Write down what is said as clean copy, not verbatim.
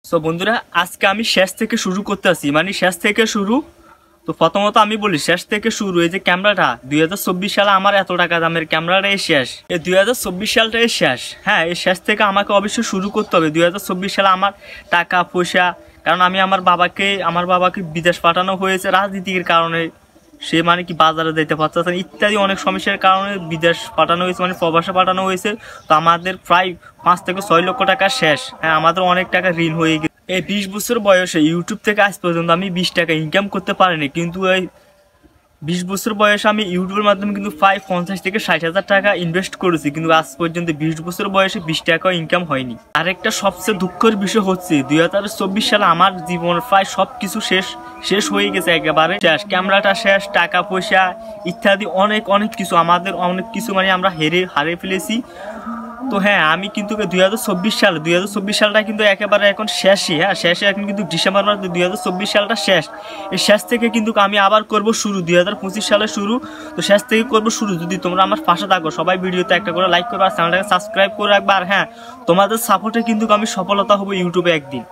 So বন্ধুরা, আজকে আমি শেষ থেকে শুরু করতে আসি, মানে শেষ থেকে শুরু। তো প্রথমত আমি বলি শেষ থেকে শুরু। এই যে ক্যামেরাটা 2024 সালে আমার এত টাকা দামের ক্যামেরাটাই শেষ, এই 2024 সালটাই শেষ। হ্যাঁ, এই শেষ থেকে আমাকে অবশ্যই শুরু করতে হবে। 2024 সালে আমার টাকা পয়সা, কারণ আমি আমার বাবাকে বিদেশ পাঠানো হয়েছে রাজনীতির কারণে। সে মানে কি বাজারে যেতে পারছে না ইত্যাদি অনেক সমস্যার কারণে বিদেশ পাঠানো হয়েছে, মানে প্রবাসে পাঠানো হয়েছে। তো আমাদের প্রায় 5 থেকে 6 লক্ষ টাকা শেষ। হ্যাঁ, আমাদের অনেক টাকা ঋণ হয়ে গেছে। এই 20 বছর বয়সে ইউটিউব থেকে আজ পর্যন্ত আমি 20 টাকা ইনকাম করতে পারিনি, কিন্তু এই 20 বছর বয়সে আমি ইউটিউবের মাধ্যমে কিন্তু প্রায় 50 থেকে 60 হাজার টাকা ইনভেস্ট করেছি, কিন্তু আজ পর্যন্ত 20 বছর বয়সে 20 টাকাও ইনকাম হয়নি। আরেকটা সবচেয়ে দুঃখের বিষয় হচ্ছে 2024 সালে আমার জীবনের প্রায় সব কিছু শেষ হয়ে গেছে, একেবারে শেষ। ক্যামেরাটা শেষ, টাকা পয়সা ইত্যাদি অনেক কিছু, আমাদের অনেক কিছু মানে আমরা হারিয়ে ফেলেছি। তো হ্যাঁ, আমি কিন্তু 2024 সালটা কিন্তু একেবারে এখন শেষই। হ্যাঁ, শেষে এখন কিন্তু ডিসেম্বর মাস 2024 সালটা শেষ। এই শেষ থেকে কিন্তু আমি আবার করব শুরু, 2025 সালে শুরু। তো শেষ থেকে করব শুরু। যদি তোমরা আমার পাশে থাকো, সবাই ভিডিওতে একটা করে লাইক করবে আর চ্যানেলটাকে সাবস্ক্রাইব করে রাখবে। আর হ্যাঁ, তোমাদের সাপোর্টে কিন্তু আমি সফলতা হব ইউটিউবে একদিন।